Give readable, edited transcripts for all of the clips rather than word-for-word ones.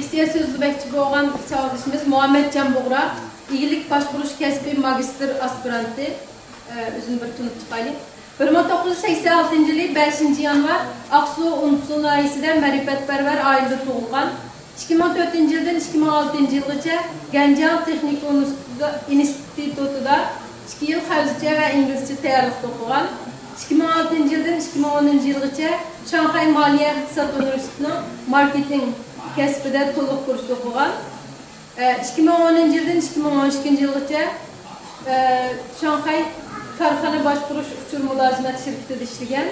leksiya so'zlabakchi bo'lgan savodishimiz Muhammadjon Bug'ra, iyilik başvuruş kasbi magistr aspiranti. O'zini bir tunib chiqaylik. 1986 yılı 5 yanvar Aksu Unutsu nahisida ma'rifatparvar oilada tug'ilgan. 2004 yildan 2006 yilgacha Ganjal Texnik institutida 2 yil xavzcha va inglizcha tayyorlik o'qigan. 2006 yildan 2010 yilgacha Shanxay Moliya iqtisod universitetining marketing kasbida to'liq kurs o'qigan. 2010 yildan 2012 yilgacha Shanxay Karxana başvuruş uçur mülazimet şirketinde işleyen.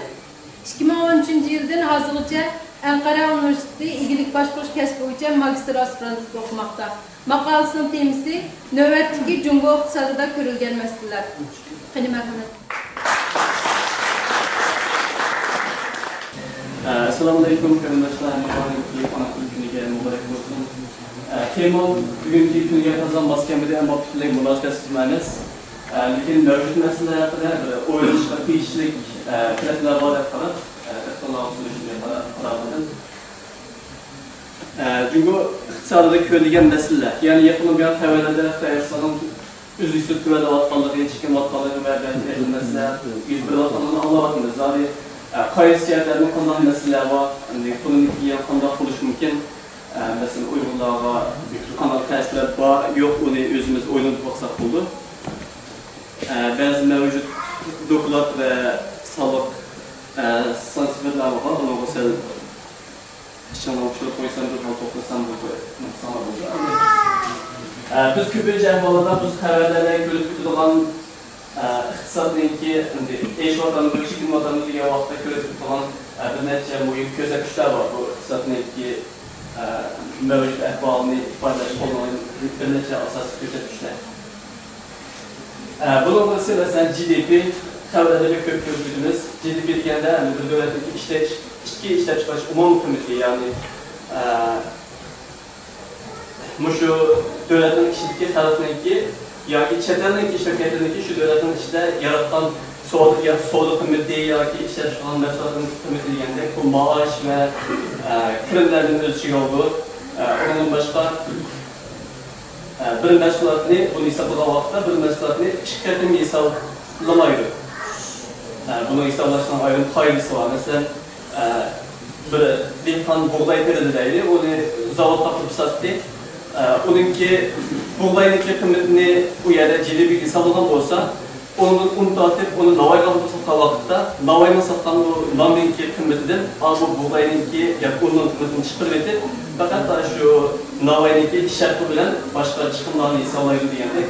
2013 yıldan hazırlıca Ankara Üniversitesi İlgilik Başvuruş Kasbi bo'yicha magistr aspiranti okumakta. Makalesinin temisi növbetdeki Cumhur iqtisadida ko'rilgan masalalar. Qani marhamat. Assalomu alaykum qarindoshlar, kuniga muborak bo'lsin. Temol bugungi kunga qazon bosganida ham butunlay muloqot qilamiz. Lekin mavjud masalalar haqida o'ylash va qiyinchilik fikrlar bor deb qarab, ixtilof bo'lishini qarab Çünkü iqtisodida ko'rilgan masalalar, ya'ni yaqinlagan xabarlarda Xitoyistonning o'zbekiston tuvada vatqanligi, chiqim vatqanligi va benzeri masalalar yuz berayotganini anglayapmiz. Zori qaysi yerlarda qanday masalalar bor, qo'lniki qanday qilish mumkin, masalan Uyg'urlarga qanday ta'sirlar bor, yo'q, uni o'zimiz o'ylab boqsak bo'ldi. Bazı mevcut dokulat ve sağlık sansifikler var. Onu mesela işçilerin okşalı koysan bir hal toplasam bu sana buldu. Biz köpüncü ahvalada biz haberlerle görüp tutulan iktisadınki eş vatanı, çekim vatanı diye vakta görüp tutulan bir netice muhim közekçiler var. Bu iktisadınki mevcut ahvalını ifade olan bir netice asas közekçiler. Bunun mesela GDP, xabarda bir köp gördüğümüz GDP degende bir devletin içki işletmiş umum kıymeti yani şu devletin işletki tarafındaki ya ki çetelindeki şirketindeki şu devletin içinde yaratan soğuk kıymeti ya ki işletmiş olan meselerin kıymeti degende bu maaş ve krimlerin ölçüsü oldu. Onun başka bir mesulatını bunu hesapladığı vakitte bir mesulatını şirketin hesaplamaydı. Bunu hesaplaştıran ayrım paylısı var. Mesela bir kan buğday terideydi, onu zavod takıp sattı. Onunki buğdayındaki kıymetini bu yerde ciddi bir hesaplanan olsa, onu dağıtıp onu navayla sattığı vakitte, navayla satılan bu namdaki kıymetinden bu buğdayındaki onun kıymetini çıkarıp fakat da şu navayındaki şartı bilen başka çıkımlarını hesaplaydı diyendek.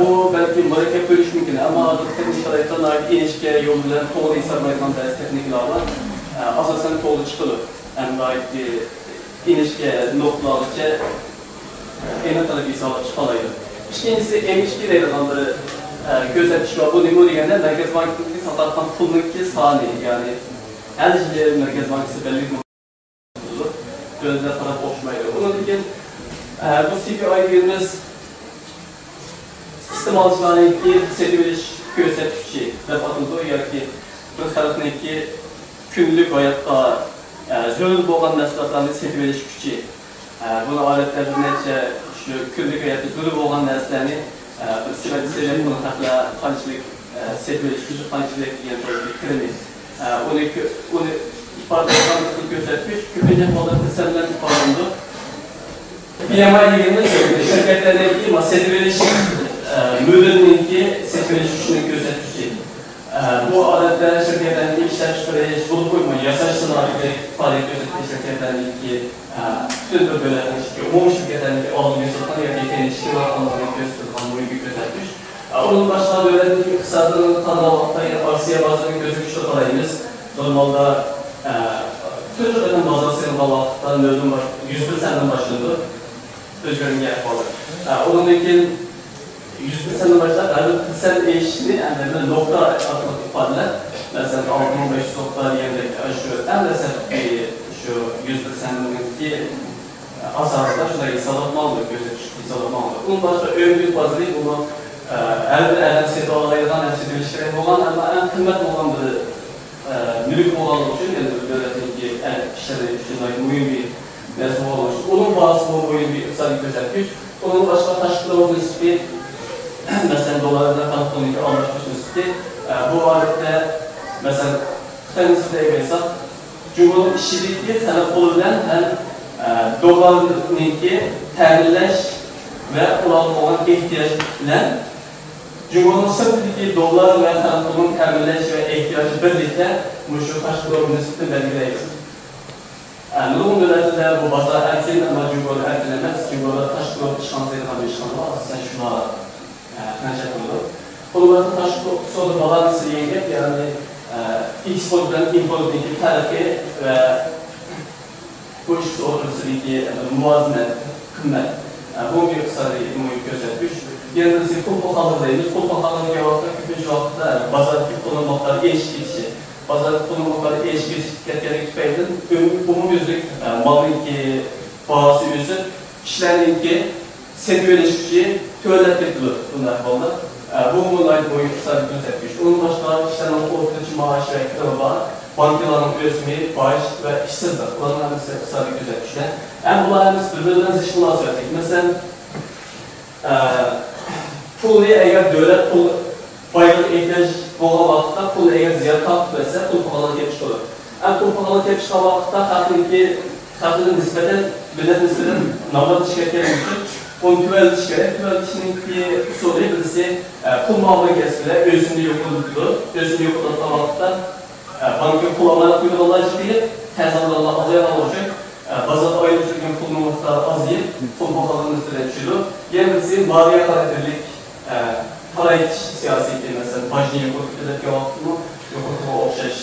Bu belki mürekkep bölüş mümkün ama teknik olarak ait ilişki yolu bilen toğlu hesaplayılan bazı teknikler var. Asasen toğlu çıkılı. Yani ait ilişki noktalarca en atalı bir hesapla çıkalaydı. İkincisi ilişki reylanları gözetiş var. Bu nimo diyende Merkez Bankası'nın satartan pulundaki sahne yani her şey Merkez Bankası belli bir gözler taraf oluşmaydı. Onun için bu CPI dediğimiz sistem alıcılarındaki sertifiş gözetişi ve atıldığı yer ki bir tarafındaki günlük hayatta zörül boğan meselelerinde sertifiş gücü. Bunu aletlerin netice şu günlük hayatta zörül boğan meselelerini bir sebep bunu takla kancılık sertifiş gücü kancılık diyen bir kremi. Onu ifade eden gözetmiş, küpece modern eserler ifadında. PMI dediğimiz şirketlerdeki sertifiş müdürlüğündeki sertifiş gücünü gözetmişi. Bu aletler şirketlerindeki işletmeleri bulup koymayı, yasal sınavıyla ifade gözetmiş şirketlerindeki tüm bölgelerindeki, umum şirketlerindeki alım yasaktan ya da ilişki var anlamına gösterilen bu ilgi gözetmiş. Onun başına devletin iktisadının tanımamakta Arsiya bazının gözüküşü olayımız. Normalde Türkiye'nin bazasının bağlantıdan öldüm var, 101 seneden başladı. Özgürlüğün yer bağlı. Onun için 101 seneden başladı. Yani sen eşini, yani nokta atmak ifadeler. Mesela 6500 nokta diyerek şu, en de şu 101 senedeki asarda şuna hesaplanmalıdır, hesaplanmalıdır. Bunun başka ön bir bazı değil, bunu elden seti olaylardan, elden seti ilişkileri olan ama en kıymetli olan bir mülk olan için, yani devletin ki kişilerin mühim bir nasıl olmuş. Onun bazı bu boyun bir iqtisadi gözetmiş. Onun başka taşkılığın nispi, mesela dolarında kanıtlanıyor anlaşmış nispi. Bu adette mesela Xitay nispi egersek, Cumhur'un işçiliği taraf olunan hem dolarınki təminləş və olan ehtiyac ilə Cumhur'un sırtındaki dolar ve tanıtımın təminləş və ehtiyacı birlikte müşür taşkılığın nisbini belirleyir. Bunun dönətində bu bazar erken ama Cumhur'u erkelemez. Cumhur'da taşkılığın işğansaydıqan bir işğanı var. Aslında şuna tənşək olur. Bunlarda taşkılığın sonra balansı yengep, yani export ve importdaki tərəfi və bu işçi ortasındaki muvaznet, kıymet, bu bir iqtisadi muhit gözetmiş. Yine de pul pahalılığıyız. Pul pahalılığı vakti küpüncü vakitte bazardaki kullanmakları eşkisi. Bazardaki kullanmakları eşkisi tüketkenlik tüpeydin. Bunun yüzlük malın ki bağısı yüzü, kişilerin ki seviyeleşmişi tüvelet edilir bunlar falan. Bu ait muhit iqtisadi gözetmiş. Onun başka kişilerin ortadaki maaş ve kitabı var. Bankaların özmü, bağış ve işsizlik. Bunların hepsi iqtisadi gözetmişler. Bunlar hepsi birbirinden zıç münasebetlik. Mesela pulu eğer devlet pul bayrak ihtiyaç olan vakitte pul eğer ziyaret takip etse pul pahalı geçiş olur. Pul pahalı geçiş vakitte hakkının nispeten, millet nispeten navbat şirketleri için bunu tüveldiş gerek. Tüveldişinin bir usulü birisi pul muamele kesmede özünde yok olurdu. Özünde yok olan vakitte banka pul almaya kuyruğundan ciddi, tezahürlerle azayan olacak. Bazada ayda sürgün pulun miktarı azayıp, pul pahalılığının üstüne düşüyor. Yeni birisi maliye karakterlik para yetiş siyaseti mesela bajni yokurtudaki vaktini yokurtuğa okşaş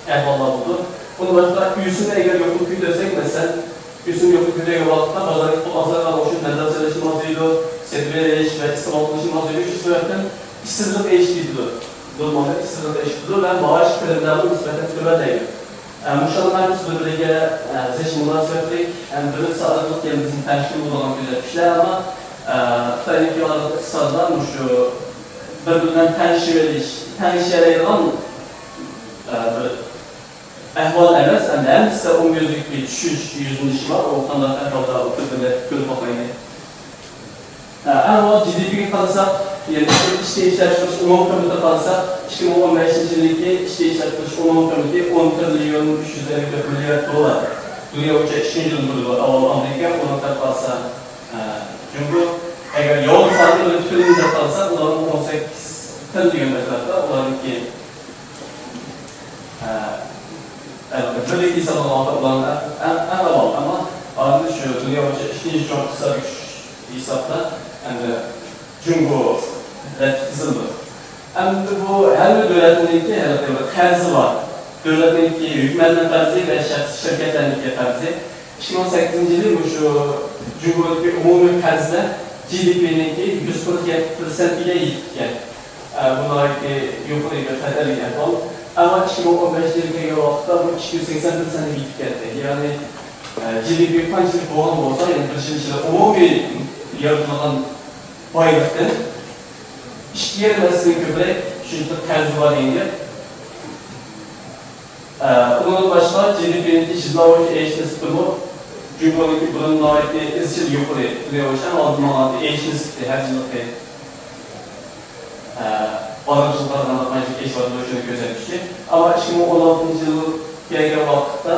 ehvallar oldu. Bunu başta üyüsünde eğer yokurtuyu desek mesela üyüsünün yokurtudaki vakitte bazadaki pul azayan oluşun mendelseleşim azıydı, sedveleş ve istimallaşım azıydı. Şu sebepten işsizlik eşliğidir. Durmalı işsizlik eşliğidir ve maaş kredilerinin nispeten tüvedeydi. Müşahlarımız birbiriyle seçimler söyledik. Birbiri sağlıklı kendimizin təşkil olan güzel ama Xitay'daki iqtisadlar şu birbirinden tənşiyələyən əhval əməz, həm isə o gözlük bir düşüş yüzünün işi var, o standart əhvalda birbirine görüp baxmayın. Ama GDP'ye kalırsak, yani işte işletmiş umum komite kalırsak, 2015 yılındaki işte işletmiş umum komite 10 trilyon 350 milyar dolar. Dünya uçağı 2. yılında var, Amerika, ona da kalırsa Cumhur, eğer yol farklı ölçülerinde kalırsa, onların 18 trilyon metrede, onların ki böyle insan olan en havalı ama ardından şu dünya uçağı 2. çok kısa bir hesapta Cumhur kızıldır. Bu her bir devletindeki terzi var. Devletindeki hükümetin terzi ve şirketlerindeki terzi. 2018 yılı bu şu Cumhur'daki umumi terzler GDP'ninki 147% ile yetken. Bunlar yukarı bir yapalım. Ama 2015 yılındaki vakitte bu 280%'e yetken. Yani GDP kaçlık boğan olsa yani bir umumi yaratılan bayraktan işçi yermesinin köprek çünkü terzi var yenge. Bunun başka GDP'nin işçilavacı eşitisi durumu Cumhur'daki bunun ait izcil yukarı duruyorsan aldırmalarda eşitisi her yıllık bağımsızlıklardan anlatmayacak eş var şunu gözetmişti. Ama 2016 yılı gelgen vakitte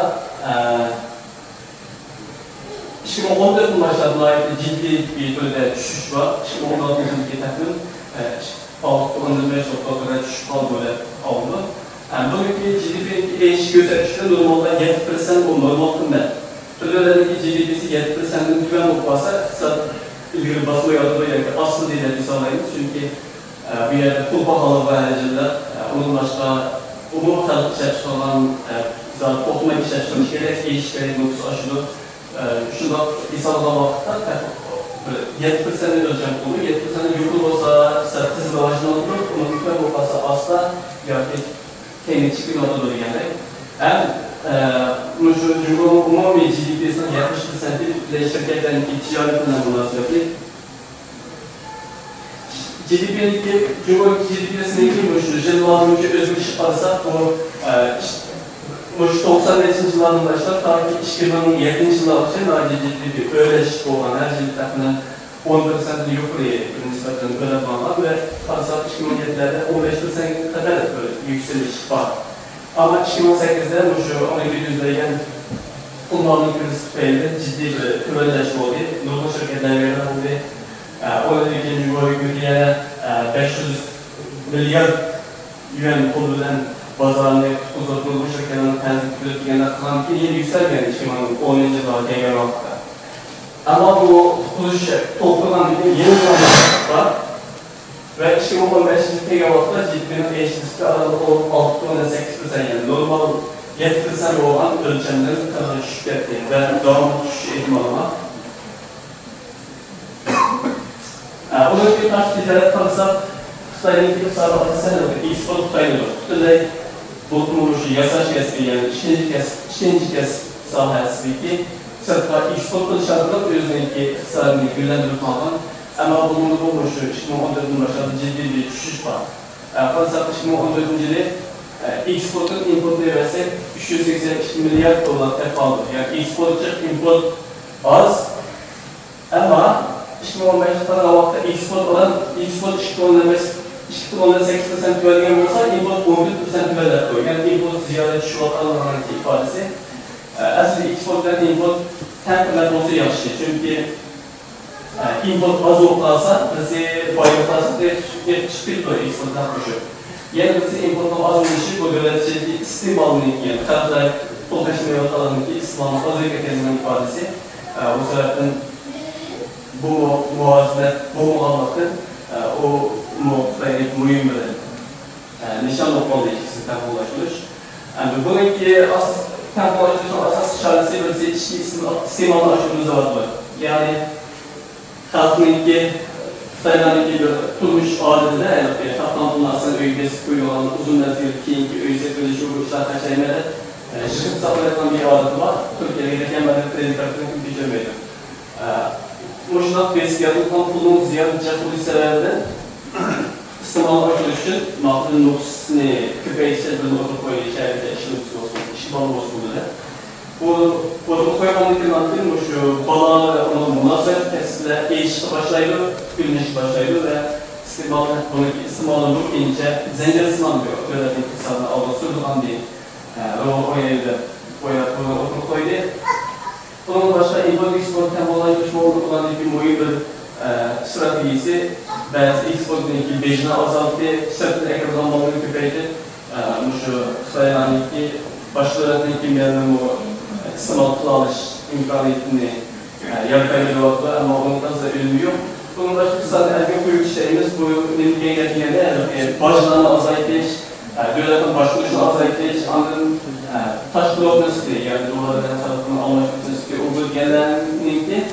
2014 başlarına ait ciddi bir türde düşüş var. 2016 yılındaki takım balıkta öndürmeye sokaklara düşüş böyle oldu. Bugünkü GDP'nin eş gösterişinde normalde 7% o normal kıymet. Türlerdeki GDP'si 7%'in güven olmasa kısa ilgili basma yardımı gerekir. Asıl değil bir sağlayınız çünkü bir yerde pul pahalı ve herciller, onun başka umum sağlık işletmiş olan topluma işletmiş gerek eşitleri nüfusu aşılı şunda insanlar vakitte 7%'in ölçen konu, 7%'in yukarı olsa tizim ağacına olur, onun yukarı olsa asla kendi çıkın orada doğru gelmek. Hem Cumhur'un umumi GDP'sinin 70%'i şirketlerin ticaretinden münasebeti. Cumhur'un GDP'sinin kim bu? Jelval'ın özgür iş parası bu 95 yıllardan başlap ta ki 2007 yıllargacha ciddi bir öğreş olan her yıl tarafından 10%'den yukarı nisbeten önem alan ve fazla 2007'lerde 15% kadar yükseliş var. Ama 2008'de şu 1200'deyken kullanım krizi tüfeğiyle ciddi bir kümelleşme oldu. Nurlu şirketler verildi. Onun ikinci bölgeye 500 milyar yuan kullanılan bazarını uzatılmış şirketlerin tenzik tükettiğinde kanki yeni yükselmeyen 2010 yılında genel olarak. Ama bu kuruluş toplanan yeni zamanlar var ve 2015 megawatt'ta ciddi eşitlikte aralık 6,8% yani normal 7% olan ölçümlerin kadar şirketi ve devam düşüş ihtimali var. Onun bir taş ticaret kalırsak Kıtay'ın ilk sabahı senedir, ilk spor Kıtay'ın olur. Kıtay'ın bu kuruluşu yasaş kesbi yani işinci kes sahası ki sırtla ilk spor kılışarlık özündeki kısalarını gündemlik olan ama bulunduğu kuruluşu 2014'ün başında ciddi bir düşüş var. Kalırsak 2014 yılı ilk sportun import değerse 382 milyar dolar tefaldı. Yani ilk sportçı import az ama 2015 yılında vakti ilk sport olan ilk sport 8% tüvelgen olsa import 11% tüveler koyuyor. Yani import ziyade düşüş alanlarının ifadesi. Aslında ilk sportların import tempeler olsa yaxşı. Çünkü import az olsa bizi bayılırsa çıkıyor ilk sportlar düşüyor. Yani bizi importun az oluşu bu devletçiliği istimalının yani kadar tokaşmaya alanındaki istimalının az ekletilmenin ifadesi. Bu sebepten bu muhasebet, bu muhabbetler o muhabbetleri mühim bir nişan noktalı ilişkisi tempolaşmış. Bununki tempolaşmışın asas şartı birisi içki istimalı aşımımız var. Yani halkınınki Kıtay'daki bir tutmuş adetinde katlantılı aslında öykesi koyulan uzun mezgili kiyinki öykesi böyle şu işler kaçaymada şirket saplarından bir adeti var. Türkiye'de gereken ben de kredi kartını bitirmedim. Muşnak besiyatlıktan pulun ziyadece polis severden istimalı açılış için mağdurun noktasını köpeği bir nokta koyuyor içeride işi balı bozuldu. Bu koymanın kıymetli şu balığa ve onun münasebet testine eşit başlaydı, güneş başlaydı ve istimalı bu ince zencir ısınamıyor. Böyle bir kısalda alda sürdüğün değil. O evde bunu oturup koydu. Bunun başka import export tempolaşmış olan bir mühim bir stratejisi bazı exportun bejine azalttı, sırtın ekranlanmalarını köpeydi. Şu Kıtay'daki başkalarının kimlerinin bu sınavlı alış imkaniyetini yaratabiliyordu ama onun fazla ürünü yok. Bunun başka kısaca en büyük şeyimiz bu yengelerinde başlarını azaltış, devletin başvuruşunu azaltış, anın taş blokması yani dolarların tarafından anlaşmasını istiyor. O bölgelerin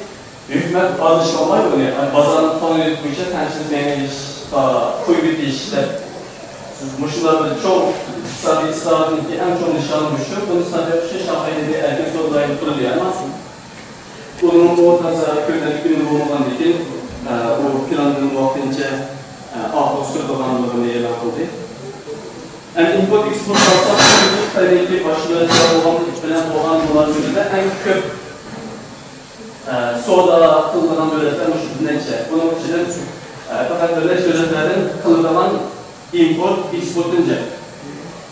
hükümet alışmamayı oluyor. Yani bazılarının tanı etmeyecek, tensiz yengeyiş, koyu bir değişikler. Muşular çok kısa bir ısrarındaki en çok nişanlı bunun sadece Şahay'da bir erkek yollayıp kuruluyor ama bunun ortası köydeki günü bulunduğundan değil, o planının vaktince Ağustos dolanlarını elan oldu. Yani import export alsak, Kıtay'daki başlıca olan dolarlarında en köp soda kullanılan devletler Muşu'nun bunun için fakat devlet devletlerin kılınan import, exportunca.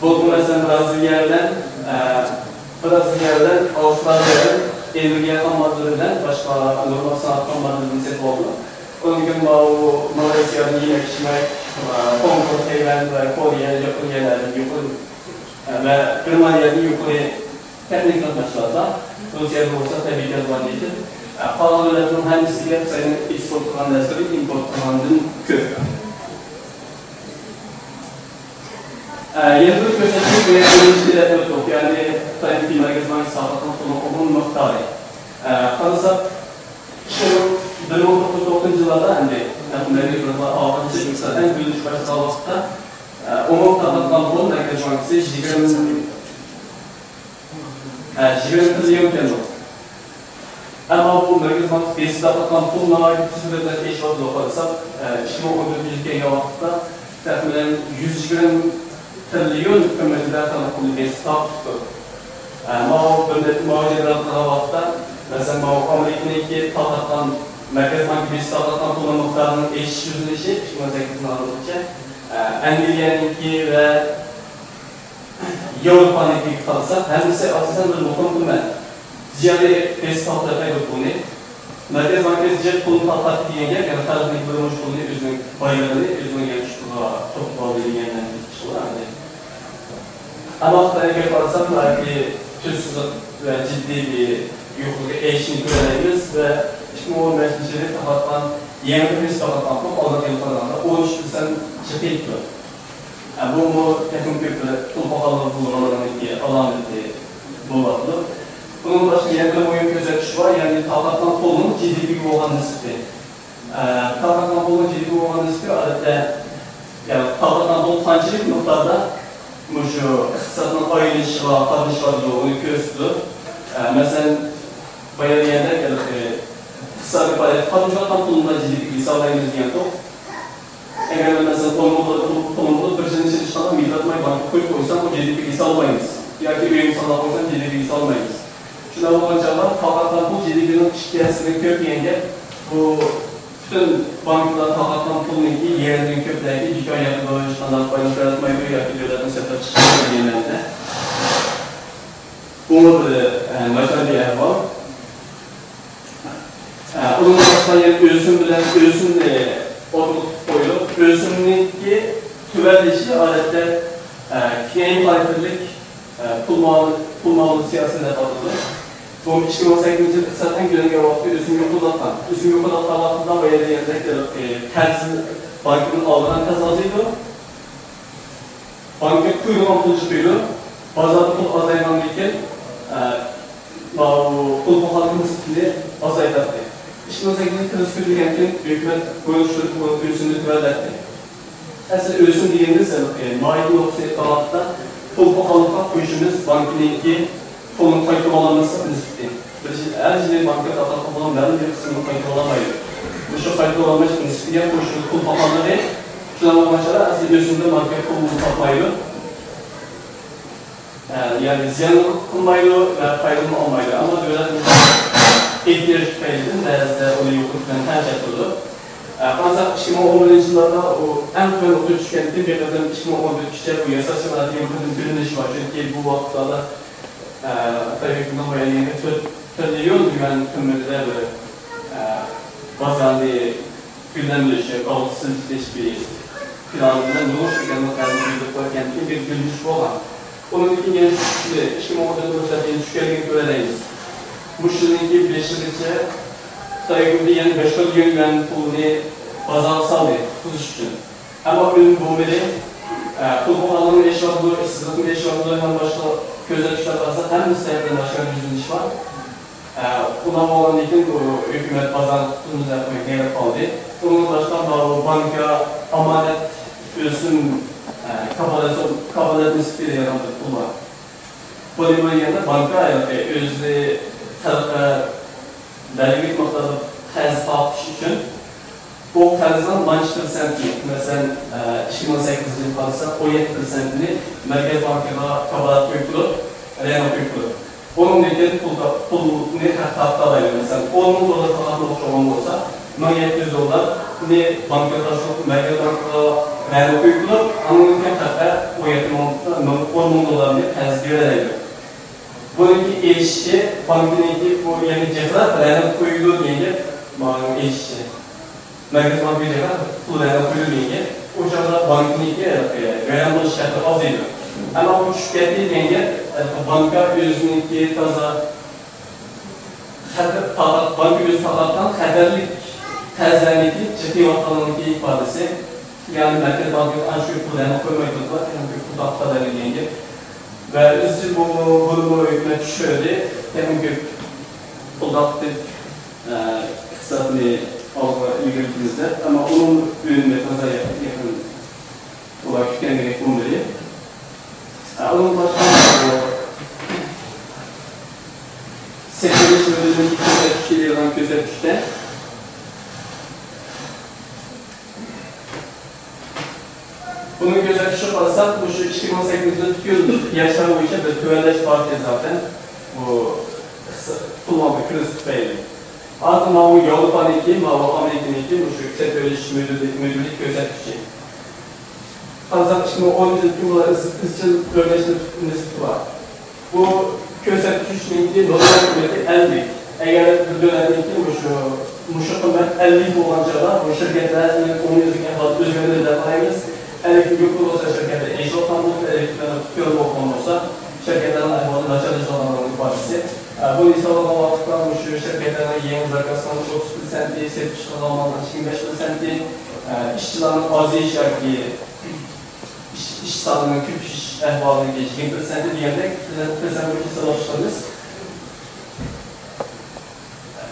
Bu mesela Brezilya'dan, Avustralya'dan, enerji ham maddelerden başka normal sanat ham maddelerden set oldu. Onun gibi Malezya'nın yemek içmek, Hong Kong, Tayvan ve Kore, Japonya'nın yukarı ve Germanya'nın yukarı teknik anlaşmalarda Rusya'da olsa tabii ki advantajı. Kalan devletlerin hangisiyle sayın export kullandığı import kullandığın kötü. Yeni bir köşesi ve ilişkiler yok. Yani Kıtay'ın bir Merkez Bankası sağlıktan sonra onun miktarı. Kalırsa şu 1990 yıllarda Merkez Bankası altıncı yükselten gülüş başta vakıtta onun tarafından bu Merkez Bankası 20 trilyon kendi. Ama bu Merkez Bankası besi tarafından bununla ait süreçler eş vakıda kalırsa 2014 yılki vakıtta tahminen 120 trilyon hükümetler tarafından bir hesap tuttu. Mao devleti muaceratları vaqtda, mesela Mao Amerika'daki taraftan Merkez Bankası bir taraftan pulun miktarının eşit yüzleşi 2008'in aldıkça Anglia'nınki ve Avrupa'nınki kalsa hemisi aslında bir mutluluk bilmez. Ziyade fesatlara götürüldü. Merkez Bankası cep pulun tatlı diyenge, yani tarafındaki durmuş pulunu özünün bayılarını, özünün gelmiş puluna çok bağlı yeniden bir şey var. Ama haftaya göre bakarsak belki tüzsüz ve ciddi bir yukarı eşini görebiliriz ve 2015 yılı taraftan yeni bir taraftan çok azak yıllarında 13% çıkı ediyor. Bu mu yakın köprü tulpakalılığı bulunmalarındaki alameti bulunmalı. Bunun başka yeni bir oyun gözetiş var, yani taraftan polunun GDP olan nispi. Taraftan polunun GDP olan nispi adette yani taraftan pol tancılık miktarda şu iktisadın ayrılışla, kardeşlerle onu gösteriyor. Mesela bayağı yerde iktisadi bayağı kadınlardan bulunduğu GDP'yi sağlayınız diyen top. Eğer mesela konumda bir sene çalışanlar milletmay bankı koyup koysan o GDP'yi sağlayınız. Ya ki bir insanlar koysan GDP'yi sağlayınız. Şuna bakınca kalkaktan bu GDP'nin şikayetini köpeyince bu bütün bankalar kalkaktan pulun ki yerinin köpeyince dükkan yapıda standart payını yaratmayı yapıyorlardan sefer çıkıyor yerlerinde. Bunu başka bir yer var. Onun başka yer ölçümle oturup koyulup, ölçümdeki tüverleşi adette kineyi kalitelilik pulmalı siyasetine katıldı. Bu 2018 yıl zaten görünge vakti üzüm yokulattan. Üzüm yokulattan vaktından bayağı yerinde tersi bankının alınan kazanzıydı. Banka kuyruğun pulcukuydu. Bazılarda pul azayman deyken pul pahalının stili azaydattı. 2018 yıl kriz kütülgenken hükümet görüştürüp bu ölçümünü tüverletti. Aslında ölçüm diyeniz mali noksayı kalatta pul pahalılıkla kuyuşumuz bankineki pulun kayıtlı olanması nispi. Her jili banka tatlı olan ben bir kısmını kayıtlı olamaydı. Bu şu kayıtlı olanmış nispiye koşulu pul pahalı ve şuna bakmaçlara aslında ölçümde banka pulunu tapmaydı. Yani ziyan kılmaydı ve faydalı olmaydı ama devlet ihtiyaç faydalı derste onu yokluktan tercih ettirdi. Ancak 2011 yıllarda o en fazla oturup tükendiğim bir kadın 2011 kişiye bu yasasına diyebildiğim bir var. Çünkü bu vakıflarda tabii bundan bayağı yeni söylüyoruz güven tümlerde böyle bazen bir gündemleşe, kalıtsız bir planından oluşurken bir gülmüş olan. Onun için yeni düşüşü, 2014'da yeni düşüşlerine göredeyiz. Bu yılınki 5 yıl içe sayımda yeni 5 yıl güven pulunu bazarsal tutuştu. Ama ürün bu biri pul alanın eşyalı, işsizliğin eşyalılarından başka gözetişler varsa hem müstehden başka bir iş var. Buna olan için hükümet bazan tutumuz yapmaya gerek kaldı. Bunun başka banka, amanet, ölçüm, kabalet nispi yarandı pul var. Bu yerine banka özü belirli miktarda terzi tapış için bu terzden Manchester Cent'i, mesela 2018 yılı kalırsa 17%'ni Merkez Banka'da kabalat koyulur, Rena koyulur. Onun nedeni pulunu tahta alaydı mesela. 10 dolar tahta oluşan olsa, 1700 dolar ne bankada çok Merkez Banka'da Rena koyulur, ama ülke tahta 10 dolarını terzi verildi. Bununki eşi, bankındaki bu yeni cevap Rena koyulur diye malum eşi. Merkez Bankası cevap pullarına koyulduğunda o cevap bankındaki verilmiş şartı az ediyor. Ama bu şirketi deyince banka özündeki banka özü taraftan xəbərlik təzəlik ciddi ortalığındaki ifadesi. Yani Merkez Bankası ancak pullarına koymaydılar, yani bir pul tahtaları deyince. Ve üzücü bunu hükümet şöyle, hem ki pul tahtalık iktisadını ilgilendiğimizde ama onun ürününe fazla yakın olarak tükenmek bulunmayı. Onun başka sektörde çözüldüğünün gözetişiyle olan gözetişte Bunun gözetişi kalırsak, bu şu 2018'de tutuyoruz. Yaşam boyunca bir tüvenleş vardı zaten. Bu kullanma kriz tüfeğiyle. Ardından bu Avrupa'daki, Amerika'daki bu şu yüksek öğretiş müdürlük gözetişi. Kalırsak 2010 yılında ısıtçıl öğretiş müdürlüğü var. Bu gözetişinin normal kuvveti 50. Eğer bir dönemdeki bu şu kıymet 50 olacağı bu şirketlerin 10 yıllık ehval özgürlüğünden ayırız. Eğer ki yokluğu olsa şirkette eşit olmam olsa, elektriklerin tutuyorum olmam olsa, şirketlerin ehvalının açılıcı olanların ifadesi. Bu ise olan vakıftan bu şirketlerin yeni zakasının 30%, sertifişler almanın 25%, işçilerin az iş erkeği, iş sağlığının küp iş ehvalının 20% diyerek, bizden bu iki savaşlarımız.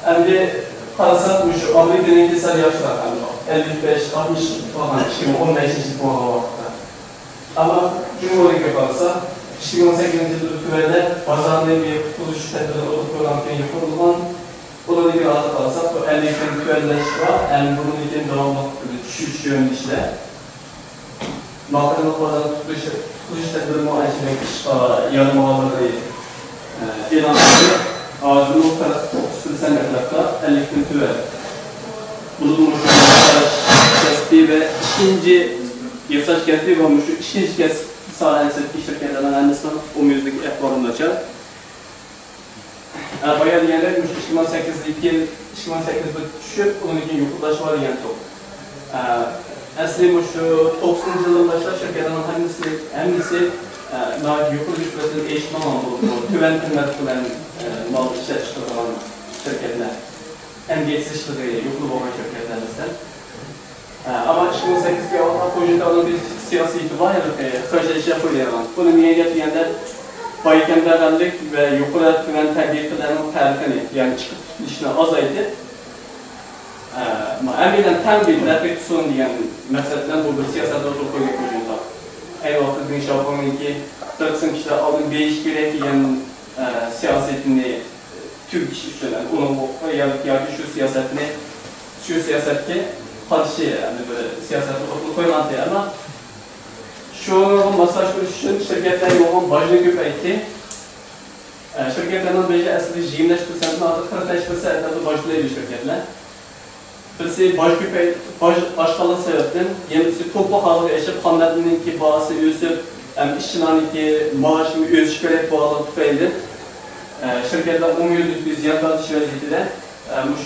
Şimdi karısak bu Amerika'nın iktisadi yaşlar, 55-60 falan, 2015 bu vakıfta. Ama Cumhuriyet'e kalırsa, 2018 yılında tüvelde pazarlığı bir kuruluş tedbiri olup programken yapılan, bunun ilgili ağzı kalırsak, bu 50'den tüvelleş var, bunun ilgili devamlı düşüş yönlü işler. Bakanlık pazarlığı kuruluş tedbiri muayene yarım ağabeyleri ilan ediyor. Ağzının o taraf 30% yaklaşıkta 50'den tüvel. Bulunmuş kesbi ve ikinci yırtaç kesbi olmuş, ikinci kez sahilesi şirketlerden aynısından umuyuzdaki ehvalını açar. Bayağı diyenler 2008'de düşüp, onun için yokullaş var diyen çok. Aslında şu 90 yılın başlar şirketlerin hemisi yokul düşmesinin eşitman olduğu, tüven kıymetlilen mal işletiştir olan şirketler. Emniyetsiz işleri yokul olan şirketlerimizden. Ama 2008'de olan projede onun bir siyasi itibarı sözleşi yapılıyor. Bunun niyet diyenler bayıkenderlik ve yokul tüven terbiyetlerinin farkını yani çıkıp işine azaydı. Emniyeten tam bir netlik son diyen meselelerden bu bir siyaset olduğu koyuyor projede. Aynı vakit bir şampiyonun ki 90 kişiler alın değiş gerek diyen siyasetini Türk iş üstünden, onun yani şu siyasetki karşı yani böyle siyaset koyulan diye ama şu masaj için şirketler yoğun başını köpekti. Şirketlerin belki aslında 25%'ın artık 45%'ın başlayıcı şirketler. Birisi başkalığı sebepten, yenisi toplu halı eşip kanatının ki bağısı üsüp, işçilerin ki maaşını ölçü gerek bağlı tüfeğidir. Şirketler 10 yıllık bir ziyan kardeşi vaziyetiyle,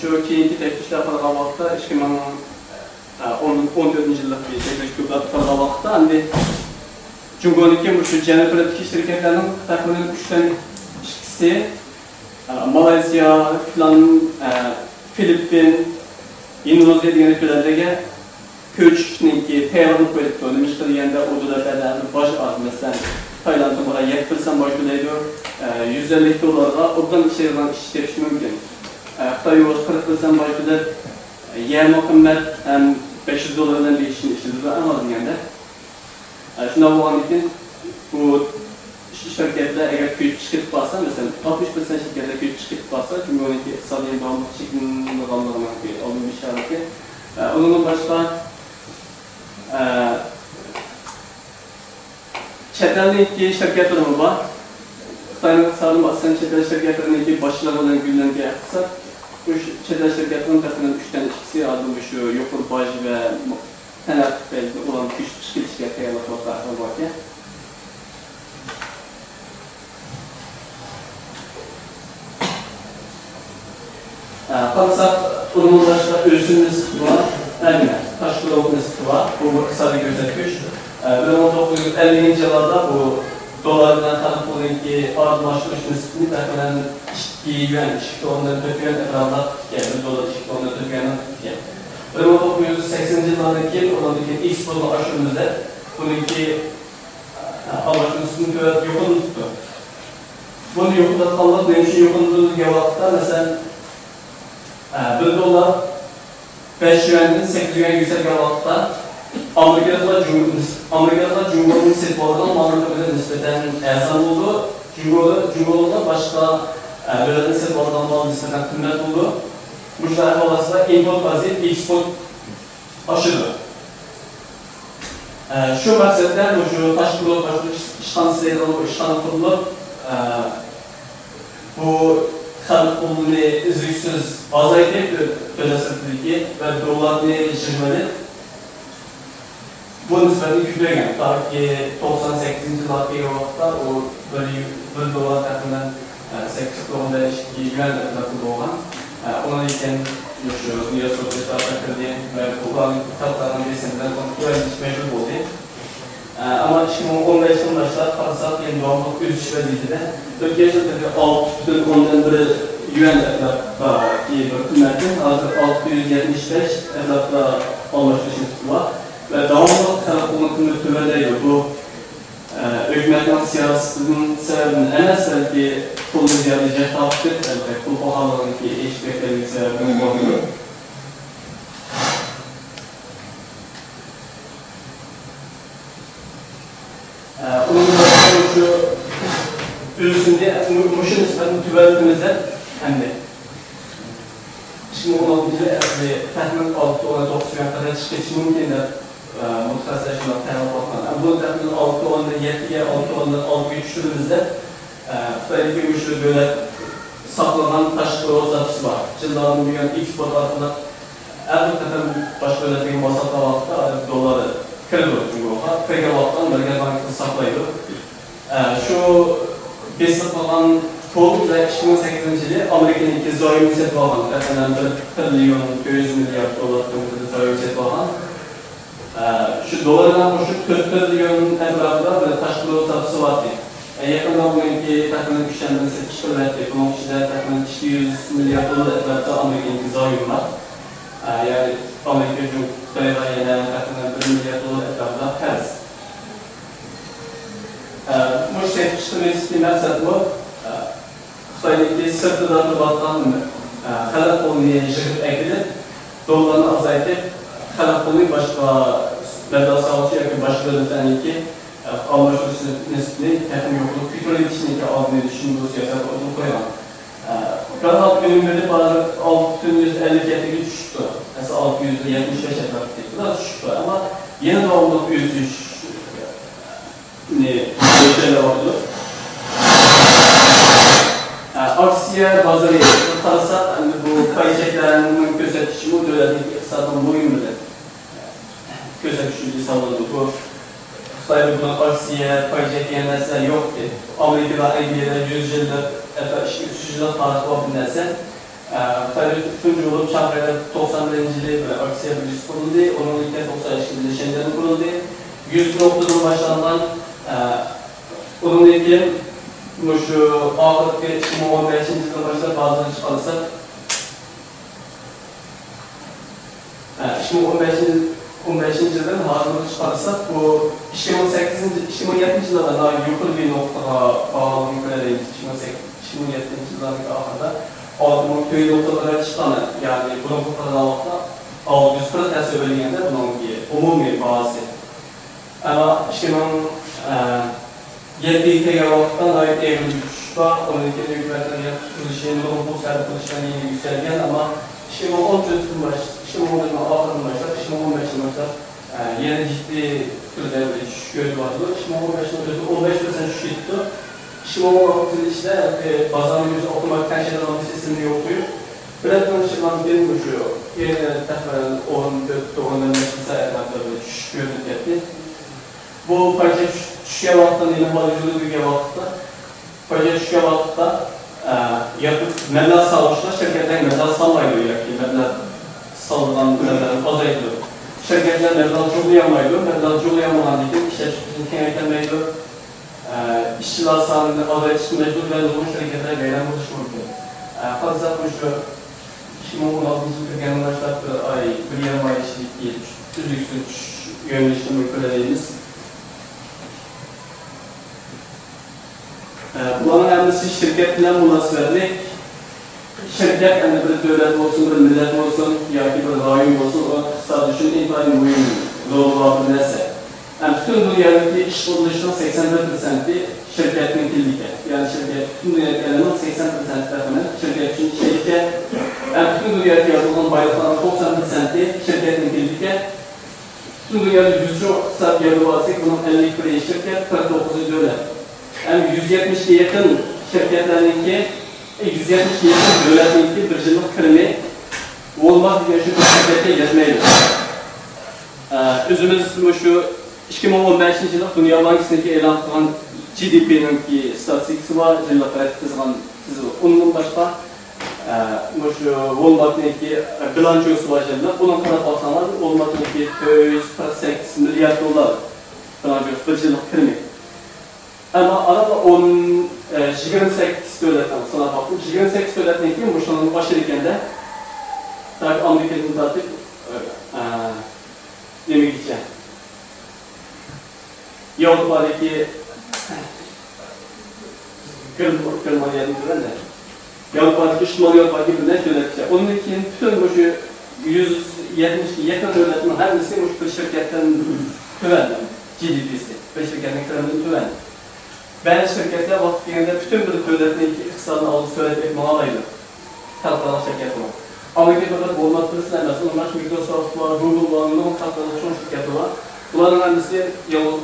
şu keyinki teftişler falan vakıtta, 2014 yıllık bir teknik kübler falan vakıtta, hani Cumhuriyet'in şu Cenevre'deki şirketlerin takımının 3'ten ikisi, Malezya, Filipin, Endonezya diyen ülkelerdeki köçünün ki Tayland'ı koyup dönmüştür diyende o dönemlerden baş azmesinden Tayland'ın bana 7% başlıyor, $150 oradan içeriden işleriş mümkün. Xitay o 40% başlıyor, yarım kıymet $500'dan bir işin işlediği anladım yani. Şuna bu an için bu şirketler eğer kötü çıkıp varsa mesela 60% şirketler kötü çıkıp varsa Cumhuriyet'in iktisadi bağımlılık şeklinde bağımlamak olduğu bir şarkı. Onun başka çetelindeki şirketlerim var. Xitay'ın iktisadının aslında çetel şirketlerindeki başlarından gündemge yaksak bu çetel şirketlerin tarafından 3'ten ikisi adım şu yokul baj ve tenef belli olan küçük şirketler var. Kalırsak, onun başka özünün sıkı var, taşkılığının sıkı var, bu kısa bir gözetmiş. 1950 yıllarda bu dolarından tanık olan ki ardmaşlaşmış sıkını takılan işki yuan, işki onları döküyen ekranlar geldi, dolar işki onları döküyenin geldi. 1980 yıllardaki oradaki İspanyol aşırımızda bununki amaçın sıkıntı yokunu tuttu. Bunu yokunda kalmak, benim için yokunduğu cevapta mesela $1 5 yuan'ın 8 yuan yüksek cevapta Amerika'da Cumhuriyet'in setboldan Amerika'da nispeten erzan oldu. Cumhuriyet'da başka bölgenin setboldan bağlı nispeten kıymet oldu. Bu şarkı olasılıkla import bazı, export aşırı. Şu maksatlar şu taşkınlık işxanası kurulup bu xalq pulini uzluksiz azaytib to'lasidiki va dollarni yig'mani bu nisbatni ko'paygan. Balki 98-yillarga vaqtda u $1 taxminan 8.2 yuan bo'lgan. Ondan keyin şu Dünya Sosyal Kirliği ve Kuban Kalklarının besinler kontrolünç mevcut oldu. Ama 2015 yılında karasal yeni doğumluk üst vaziyetinde Türkiye'de 6,10'dan biri yuan etrafta diye hükümetin hazır 675 etrafta almışlışı var. Ve devamlı tarafının kıymetli bu hükümetin siyasetinin sebebinin en az belki pul ziyadece taptık, pul pahalılığındaki iş beklemek sebebinin olduğunu. Onun da şu ülüsünde muşun nispetini tübeltimizde hem de 2016 yılı tahmin 6-10-9 kadar çıkış mümkünler. Muhtasarlaşma tanımlanan. Bu tahmin 6-10-7'ye 6-10-6'ya düşürdüğümüzde Xitay'daki güçlü böyle saklanan taş rozatçısı var. Cılların büyüyen export altında elbette başka ülkenin basatla vakti doları kredi çünkü o kredi vaktan Merkez Bankası saklaydı. Şu bir saklanan pul ve 2008 yılı Amerika'nın iki zayi ücret bağlan. Efendim 1 trilyon 200 milyar dolar zayi ücret bağlan. Şu dolardan koşup 4 trilyonun etrafında böyle taş kılığı satısı vardı. Yakında bugünkü takımın güçlenmesi 2 kuvvetli. Bunun içinde takımın 200 milyar dolar etrafta Amerika'nın zayi var. Yani Amerika Cumhurbaşkanı'na yenen takımın 1 milyar dolar etrafında ters. Bu seçiştirme istimel bu. Xitay'daki sırtıdan batıdan xalq pulunu yig'ib ekilib, dolarni azaytib, xalq pulini başqa mablag' sağlıkçı yoki boshqa davlatlarniki almashtirish nisbini texnik yo'qlik ko'tarishniga oldini tushunib bu siyosat o'rnatib qo'ygan. Rahat günümüzde bazı 657'ye düştü. Mesela 675 etrafı da düştü ama yeni doğumluk 103 ölçüler oldu. Aksiye bazı karsak bu kayıcaklarının gözetişi bu devletin iktisadının boyunluğu gözetişi sağladı. Bu Xitay'da buna aksiye kayıcak yerlerse yoktu. Amerika'da Angliya'da 100 yıldır 300 yıldır tarih var bir nerse. Xitay'da üçüncü olup Şanghay'da 91. yılı aksiye birisi kuruldu. Onun ilk 92 yılında Şengen'de kuruldu. 100 noktadan başlandan onun ilk şu ağırlıklı 2015. yılında başlar bazıları çıkarırsak 2015. yıldan ağırlıklı çıkarırsak bu 2007. yıllarda daha yukarı bir noktaya bağlamını görebiliriz. 2007. yılların ahırda ağırlıklı köy noktalara çıkanı yani bu noktalara vakta 600% tersi bölgende bunun umumi bazı. Ama 7 vakıttan ait evli düşüş var. Onun için hükümetlerin yapıştırılışı, bu sert kılışlarına yeni yükselgen ama 2014'ün ahırın başlar, 2015'in başlar yeni ciddi türde bir düşüş gördü vardı. 2015'in 15% düşüş etti. 2016'da işte bazılarının yüzü otomatikten şeyler olan bir sistemi yokluyor. Bırakın çıkan benim düşüyor. Yeni takviren 14-15 etrafında bir düşüş gördük etti. Bu parça düşüye vakıttan yine balıcılığı büyüye vakıtta parça düşüye vakıtta yapıp meblağ sağlamışlar, şirketler meblağ salmaydı ki meblağ salınan meblağ azaydı. Şirketler meblağ çoğulayamaydı, meblağ çoğulayamadan değil, işler çıkışını kengaytlamaydı. İşçiler sahanında azaytışın mecbur ve zorun şirketler gayren buluşmurdu. Fazla bu şu 2016 yılında genel başlattı ay, bir yarım ay işlik değil, düzlüksüz yönleştirme ülkelerimiz. Bunun önemlisi şirketler münasebetli. Şirket yani bir devlet olsun, bir millet olsun, ya ki bir rayın olsun, o kısa düşün intihari mühim zorluğa bilirse. Yani bütün dünyadaki iş kuruluşunun 81%'i şirketin kirlike. Yani şirket, bütün dünyadaki eleman 80% tarafından şirket için şirket. Yani bütün dünyadaki yazılan bayrakların 90%'i şirketin kirlike. Bütün dünyada 100 iktisat yeri varsa bunun 51 şirket, 49 devlet. Yani 170'e yakın şirketlerinki, 170'e yakın devletinki bir yıllık krimi olmaz diye şu şirkete yetmeydi. Özümüz şu 2015 yılı Dünya Bankası'ndaki elan kılan GDP'nin statistikisi var, yıllık kızgan onun başka şu Walmart'daki bilançosu var yıllık. Bunun kadar baksanlar Walmart'daki 148 milyar dolar bilançosu bir yıllık krimi. Ama arada 28 devletten sana baktım. 28 devletten ki bu şunun aşırı iken de tabii Amerika'nın tatip yemek gideceğim. Avrupa'daki Kırmızı yardımcılar ne? Avrupa'daki Şimali Avrupa gibi ne yönetecek? Onun için bütün bu şu 170 yakın devletin her birisi bu şirketten güvenli. GDP'si. Bu şirketin kreminin güvenli. Ben şirketler vaktiyle bütün bir devletin iktisadını alıp söylemek mağalaydı. Kalkalan şirket var. Amerika'da Walmart birisi emez. Onlar Microsoft var, Google var, onun kalkalan çoğun şirketi var. Bunların hemisi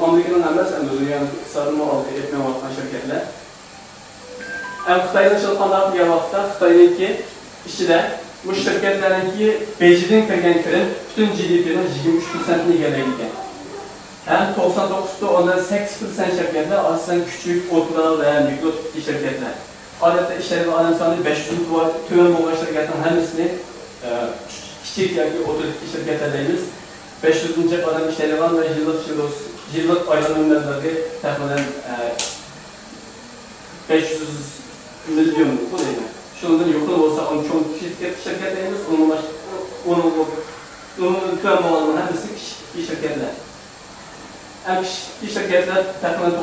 Amerika'nın emez, dünyanın iktisadını alıp etmeye vakan şirketler. Xitayning shilqanlar degan vaqtda Xitoyniki ichida bu shirkatlarininki Beijingdan kirgan kirim butun GDP'ning 23%ni egallaydi ekan. Ham 99.8% shirkatlar aslida kichik, o'rta va mikro shirkatlar. Odatda ishlaydigan odam soni 500 va tuvan bo'lgan shirkatning hammasini kichik yoki o'rta shirkatlar deymiz. 500 odam ishlaydigan va yillik oylanmalarga taxminan 500 milyon bu değil mi? Şundan yukarı olsa onun çok şirketlerimiz, onun tüm malının hepsi küçük şirketler. Hem küçük şirketler takriben 99.8%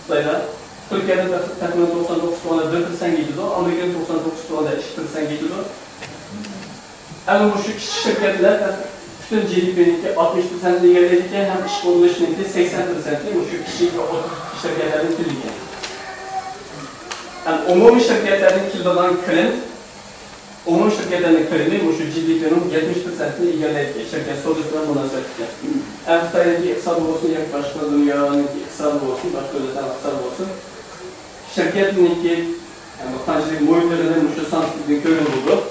sayıda, Türkiye'de takriben 99.1% gidiyor, Amerika'da 99.2% gidiyor. Hem bu küçük şirketler bütün GDP'ninki 60%'ni egallerken hem iş kuruluşununki 80%ni bu küçük şirketlerin tülüken. Yani umumi şirketlerin kildodan kirim, umumi şirketlerin kirimi bu şu GDP'nin 70%'ni egallerken, şirket sonuçlarına münasebetli. Hem Xitay'daki iktisadi olsun, yak başka dünyanın iktisadi olsun, başka ülkelerin iktisadi olsun. Şirketininki, yani kancılık muhitlerinin şu sansızlığın körün buldu.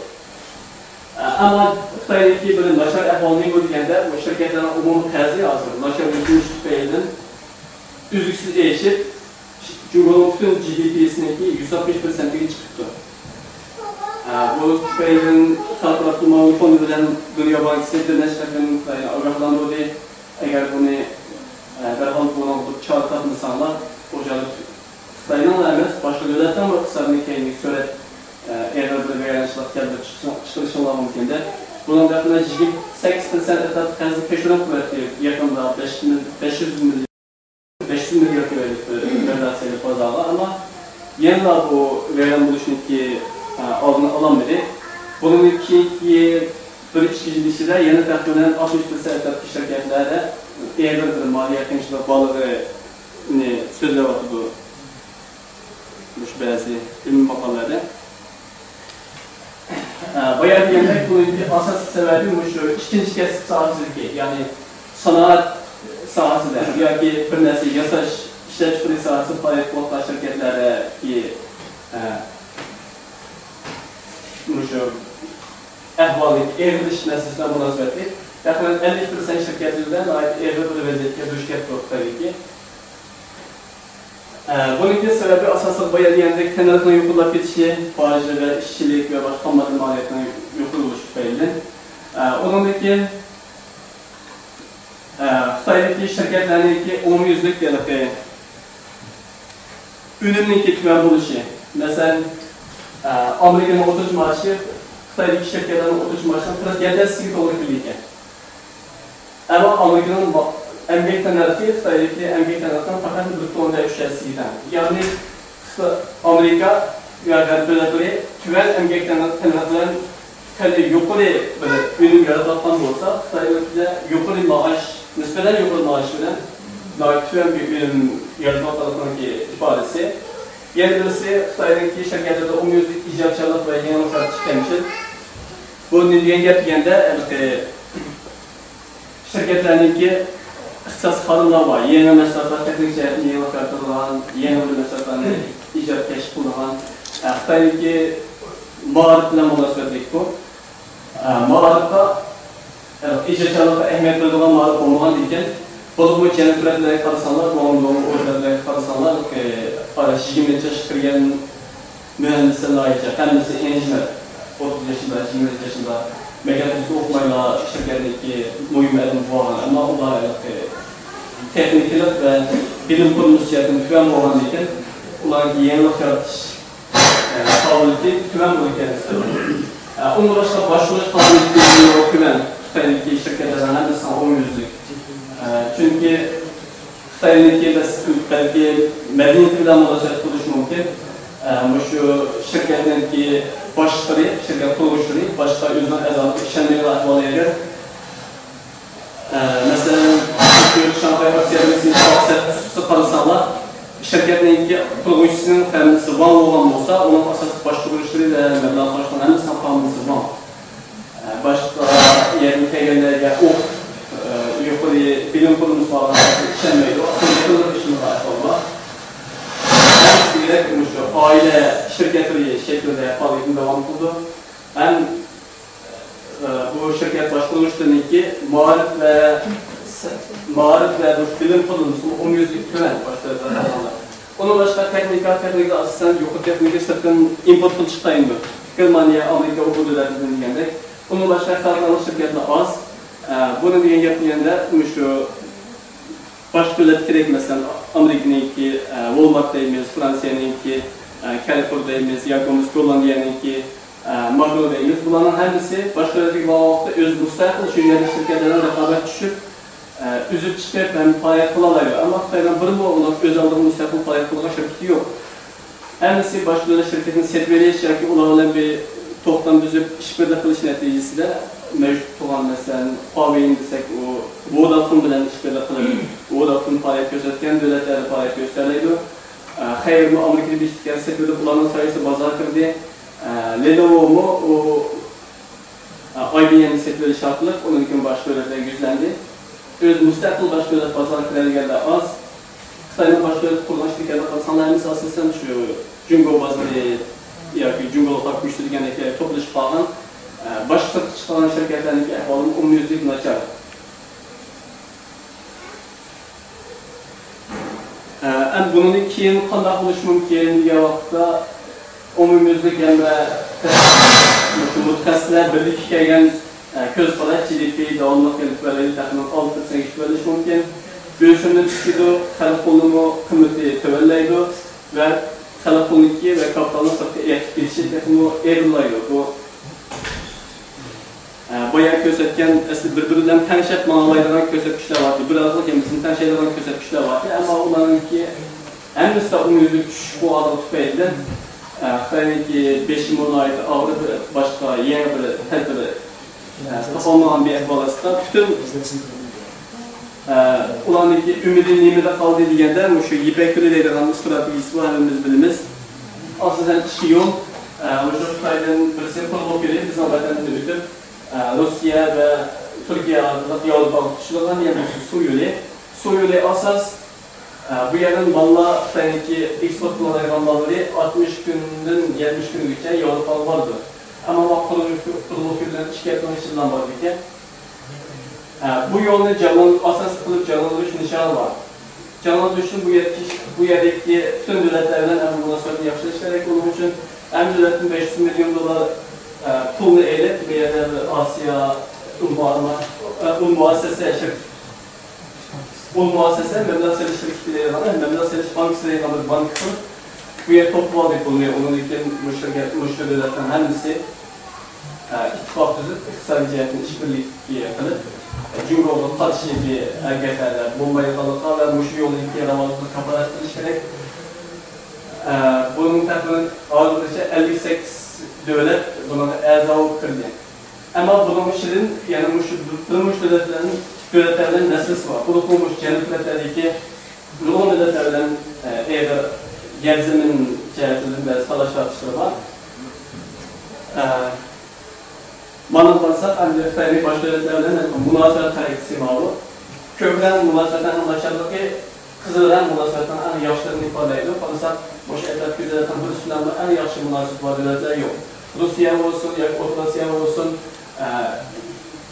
Ama Xitay'daki bir naşar ehvalini görürken de bu şirketlerin umumi kazi hazır. Naşar ülkün şüpheyinin üzüksüz eşit, Cumhurbaşkanı bütün GDP'sindeki 160%'lik çıktı. Bu şüpheyinin Halklaştırma Fonu bilen Dünya Bankası Birleşik'in ağırlandığı eğer bunu derhal kullanılıp çağırtan insanlar hocalık Xitay'dan emez, başka devletten ve kısalını kendini söylet eğer bir beyanışlık geldi çıkışınlar mümkün de. Bunun yakında 8% etat kazı peşinden kuvvetli yakında 500 milyon verilen pazarlar ama yeniden bu verilen buluşundaki aldığını alan biri bunun iki bir kişilikçide yeni takriben 60% etat şirketlerde eğer maliyetin içinde bağlığı sözler var bu bazı ilmi makalelerde. Bayağı diyenler bunun bir asas sebebi şu ikinci kesip sahasıdır yani sanat sahasıdır. Ya ki bir nesli yasaş işletişleri sahası faaliyet bolta şirketlere ki şu ehvali evriliş meselesine münasebetli. Yaklaşık 50% şirketlerden ait evrili vaziyette düşket yok tabii ki. Bunun sebebi asasında bayağı diyenler kenarına yokulap yetişi, faizli ve işçilik ve başka maddi maliyetine yokulmuş belli. Onundaki Xitay'daki şirketlerindeki umumyüzlük ya da ünümlük tüven buluşu. Mesela Amerika'nın oturuş maaşı, Xitay'daki şirketlerin oturuş maaşından 47 olarak bilirken. Ama Amerika'nın emgek tanarı, Xitay'daki emgek tanarıdan fakat bir 3'den. Yani Amerika ve devletleri tüven emgek tanarıdan yukarı ünüm yaratılan olsa, Xitay'daki yukarı maaş, nispeten yukarı maaş bilen tüven bir ünüm yaratılan ifadesi. Yeni birisi Xitay'daki şirketlerde umumyüzlük icatçılık ve yenilikler çıkarmıştır. Bunun yeni getirgende şirketlerdeki ixtisas xodimlar var. Yeni mahsulotlar texnik jihatdan yangi yaratilgan, yangi mahsulotlarni ijod keşf qilgan. Xitoydagi ma'rif bilan munosabatlik bu. Ma'rifga ijodchilarga ahamiyat beradigan ma'rif bo'lmagan ekan. Bu janublarga qarasanlar, o'rtalarga qarasanlar, 20 yoshga kirgan mühendisler kendisi injener, 30 yaşında, 20 yaşında mekanik okumayla şirketteki mühim edim falan ama onlar teknikler ve bilim kurulu cihetinde tüven olan için onların yenilik yaratish kabiliyeti tüven bu kendisi. Onun başka başvuruş kabiliyeti yok tüven. Xitoydagi şirketlerden hepsi 10%'lük. Çünkü Xitoydagi belki medeniyeti bilan munosabat qilish mumkin. Şu şirketlerdeki başları, şirket kuruluşları, başka özünden ezalık işlemleri ahvalı eder. Mesela Şanghay Aksiyademizin şahsiyeti karısanlar, şirketlerdeki kuruluşçunun kendisi Van olan olsa, onun asas baş kuruluşları ve meblağ sonuçlarının hemisi kendisi Van. Başka yerini tegellerge yukarı bilim kuruluşu falan işlemeydi. Aslında işimiz ahvalı var. Aile şirketleri şeklinde faaliyetini devam kıldı. Hem bu şirket başkuruluşlarındaki marif ve bilim kuruluşu 10%'lük tören başladı. Onun başka teknik asistan yukarı teknik sırtın import kılıştayında. Germanya, Amerika okudularından diyende. Onun başka sarılan şirketler az. Bunu diyen yapmayanda şu başka devlet gerek mesela Amerika'nınki, Walmart'dayız, Fransa'nınki, California'dayız, Yakımız, Hollanda'nınki, Magno'dayız. Bunların hepsi başka devletlik vakitte öz müstakil şirketler şirketlerden rekabet düşüp, üzüp çıkıp hem faaliyet kılalayıyor. Ama Xitoydan bir mi olan öz aldığım müstakil faaliyet kılgan şirketi yok. Hepsi başka devlet şirketin setveliği şirketi onlarla bir toptan düzüp işbirliği kılış neticesiyle mevcut olan mesela Huawei'nin desek o Vodafone bilen işbirliği kılıyor. Vodafone faaliyet gösterken devletlerle faaliyet gösteriliyor. Hayır mı Amerika'da bir şirket sektörde bulanın sayısı bazar kırdı. Lenovo mu o IBM'in sektörü şartlık onun için başka devletler güçlendi. Öz müstakil başka devlet bazar kırılganda az. Xitoyning başka devlet kurulan şirketler insanlarımız asasen şu Jungo bazarı yoki Jungo'lar güçlü deganliklar to'plashib qolgan boshqa chiqqan shirkatlarning ahvolini umumiylik nachar. Bunun keyin qanday qilish mumkin degan vaqtda umumiylik hamda mutaxassislar birlikka kelgan ko'z qarash GDP davomli qilib beradi, taxminan 6% bo'lishi mumkin. Bölüşümde çıkıyordu, xalq pulunu kıymeti tövellaydı ve xalq puluniki ve kapitalın sırtı etkileşi tekniği erilaydı. Bu bayağı gösterken birbirinden tenşep manalaydıran göstermişler vardı. Birazcık kendisini tenşeylerden göstermişler vardı. Ama onlarınki en üstte umuyuzluk bu adı tüpeydi. Xitoydaki 5 milyon ait ağır başka yeni bir tedbiri kapanmayan bir ehvalasında bütün ulandaki ümidin nimede kaldı diyende şu Yipek Yolu deydiğimiz stratejisi var hepimiz bilimiz. Aslında 2 yıl Xitoydan birisi kurulup gelip biz nöbetten dönüp Rusya ve Türkiye arasında Avrupa tutuşulan yani Su yolu asas bu yerden valla Xitoydaki eksport kılınan malları 60 günden 70 günlükçe Avrupa vardı. Ama bu kurulup gelen şirketlerin vardı ki bu yolun asas kılıp canlandırış nişanı var. Canlandırışın bu yerdeki bütün devletlerden hem münasebeti yaxşı gerek olduğu için hem devletin 500 milyon dolar pulunu eylep bir yerde Asya muassese meblağ seliş şirketleri var. Meblağ seliş bankasıyla bir bankası bu yer toplu aldık bulunuyor. Onun için müşteri devletlerin hepsi ittifak düzüp iktisadi cihetin işbirliği yapılır. Jungo'nun karşı bir erkeklerle bombayı kalıqa ve muşu yolu iki yaramazlığı kapalaştırış gerek. Bunun takımının ağırlıkça 58 devlet buna ezavu kırdı. Ama bunun muşirin yani muşu devletlerinin neslisi var. Bu muş cennet devletlerdeki Rumun devletlerden eğer gerzemin cihetinin ve savaş tartışları var. Bana kalsak ancak Xitayning bosh davlatlar bilan munosabat tarixi ma'lum. Ko'pdan munosabatdan anlaşıldığı qizildan munosabatdan ana yaxshilarini ifodalaydi. Qolsa o'sha aytib ko'zayotgan bir bilan ana yaxshi munosabat bor davlatlar yo'q. Rossiya bo'lsin yoki O'rta Osiyo bo'lsin,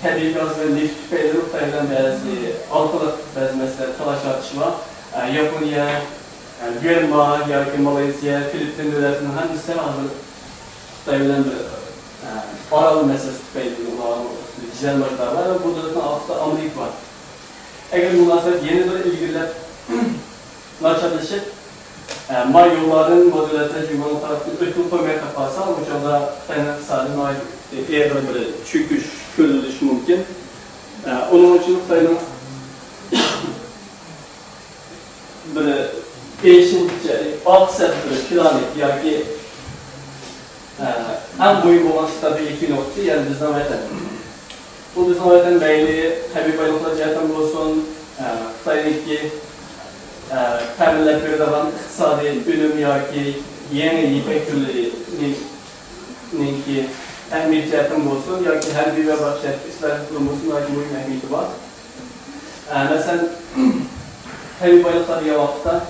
tabiiy gaz va neft tufayli Xitoydan ba'zi orqali ba'zi masalalar talashatish va Yaponiya, Myanma yoki Malayziya, Filippin davlatining hammasi hozir Xitoy bilan bir orol masalasi tufayli jizanlar var ve bu davlatning ortida Amerika var. Eğer munosabat yeni bir ilgilab nacharlashib, may yo'llarini bu davlatlar jumladan tarafdan o'tib qo'ymay qolsa, o'shanda Xitoyning iqtisodiy bir cho'kish ko'rilishi mumkin. Onun uchun Xitoyning bir 5-chi oqsat bir plani yoki en boyu olan strateji noktası yani bizden vatan. Bu bizden vatan belli tabii baylıklar cihetten olsun, Xitay'daki temellikleri de var, iktisadi ünüm yoki yeni ipek türlerinin ki ehemmiyet cihetten olsun yoki harbiy ve başlayıp İsrail kurulmasının yoki mühim ehemmiyeti var. Mesela tabii baylıklar yavaşta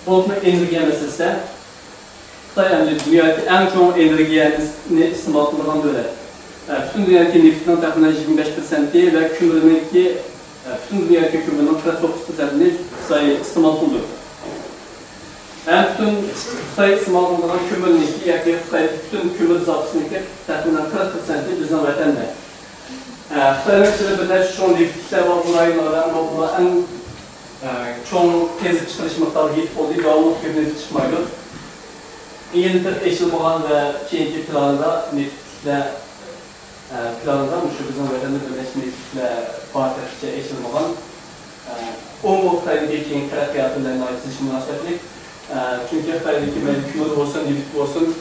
bulutma enerji meselesi Xitay dünyadaki en çok enerjisini istimal kılan devlet. Bütün dünyadaki neftin tahminen 25% ve kömüründeki bütün dünyadaki kömürün 49%'ni Xitay istimal kıldı. Bütün Xitay istimal kılan kömüründeki yani bütün kömür zapısındaki tahminen 40%'i bizden vatanda. Xitay'ın içinde birleşik çoğun neftikler var bunaylardan ve en çoğun tezlik çıkarış miktarı yetip olduğu dağılmak gibi neftik çıkmaydı. Yeni bir eşil olan ve keyifli planında neftikle planında şu bizim vatanda birleşik neftikle partnerlikçe eşil olan o Xitay'daki keyifli terakkiyatından ait sizin münasebetlik. Çünkü Xitay'daki kömür olsun, neftik olsun,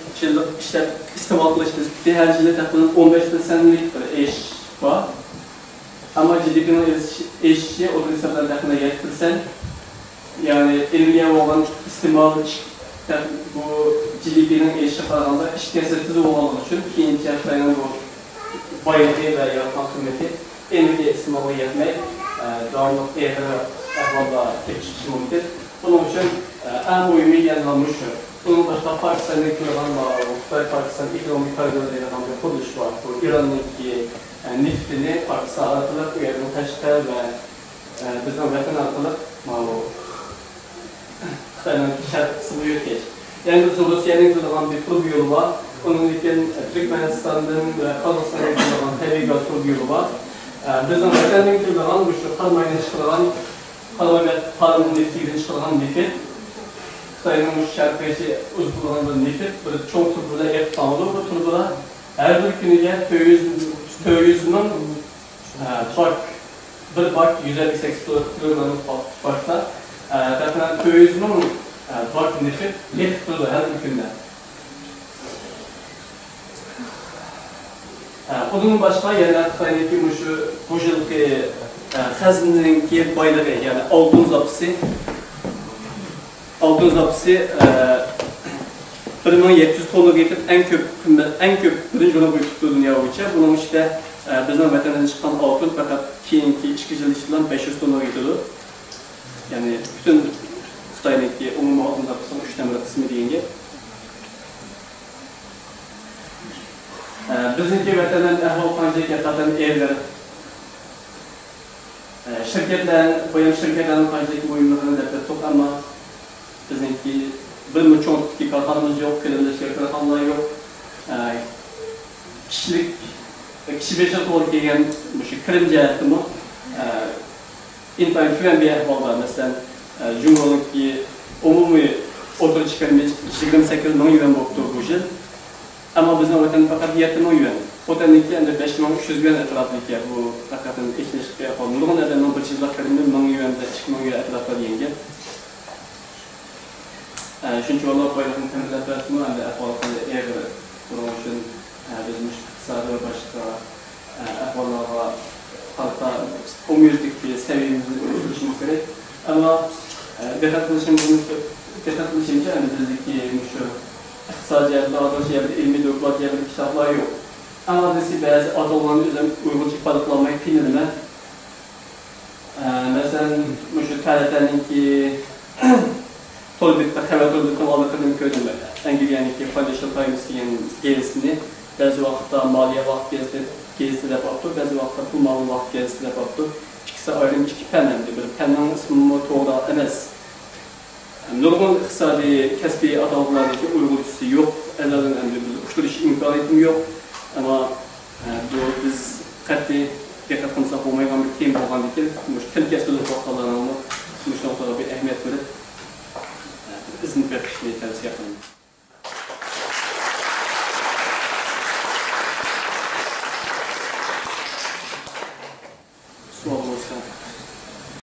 işte istimal kılıçtır. Her cilde takımının 15%'lik bir eş var. Ama GDP'nin eşiği o hesaplar takımına getirsen, yani enerjiye olan istimal bu GDP'nin eşiği falan da iş kesintiz olmalı için ikinci Xitay'ın bu bayılığı ve yaratan kıymeti enerji istimalı yetmek, dağınık eğri ahvalda geçişi mümkün. Bunun için en mühimi yanılmış şu. Bunun başka Pakistan'ın kurulan Xitay Pakistan ekonomik koridoru denen bir kuruluş var. Bu İran'daki neftini Pakistan arkalık uyarını taşıtır ve bizden vatan arkalık Xitay'ın şart kısmı yok geç. Yani Rusya'nın kurulan bir tur yolu var. Onun için Türkmenistan'ın ve Kazakistan'ın kurulan tabi gaz tur yolu var. Bizden vatanın kurulan bu şu kalmayla çıkarılan Kalmanın neftiyle çıkarılan nefit. Xitay'ın şarkıcı uzun bir nefit. Böyle çok turbular hep tanıdı. Bu turbular her bir günüge Töyüzünün bir bak 158 kilogramlık bakta zaten Töyüzünün bak nefit net turdu her bir günde. Onun başka yerler Xitay'daki bu yılki hazineninki baylığı yani altın zapısı 1700 tonluk yetip en köp birinci olan büyüklüğü dünya boyunca. Bunun işte bizden vatandan çıkan altın fakat keyinki içki yılışından 500 tonluk yetiyordu. Yani bütün Xitay'daki umum altın zapısının 3'ten bir kısmı deyince. Bizimki vatandan ehval fancayı yatatan evler şirketlerin fancayı uyumlarını da çok ama bizimki bir çoğunluk kalkanımız yok, kırılışlar kalkanlar yok. Kişi beşer olarak gelen kırım cihazı mı? İntihar güven bir ahvalda mesela Cumhurbaşkanı umumi otur çıkarmış 28 bin yuan boktu bu yıl. Ama bizim vatan fakat 7 bin yuan. Otanlık yani 5.300 yuan etrafındaki bu hakikaten ekleşik bir ahval. Bunun nedeniyle bir çizgiler kırımda 1000 yuan da 2.000 yuan etrafında diyenge. Çünkü onlar bayrakın temizlenmesini ve ahvallarında eğer bunun için bizim iktisadi ve başka ahvallara hatta umuyüzlük bir seviyemizi ölçmemiz gerek. Ama dikkat kılışımca bizdeki şu iktisadi yerler, ilmi doküman yerler, kitaplar yok. Anadisi bazı adamların özüm Uygurca ifadelanmayı pinilme. Mesela şu TRT'ninki Tolbit'te, Xəbər Tolbit'ten aldıklarını gördüm ben. Angliyan'ınki Financial Times gezisini bazı vaxtda maliyyə vaxt gezisi də baxdı, bazı vaxtda pul malı vaxt gezisi də baxdı. İkisi ayrım iki pənnəmdir. Bir pənnənin ismini toğda emas. Nurgun iqtisadi, kəsbi adamlardaki Uygurcusu yox. Əllərin əmri uçturuş imkaniyetim yox. Ama biz qat'i diqqət qılsaq olmayan bir tema olğandır ki, til kəsbinin vaxtlarına bu noktada bir əhəmiyyət verib izin verishni tavsiya qilaman.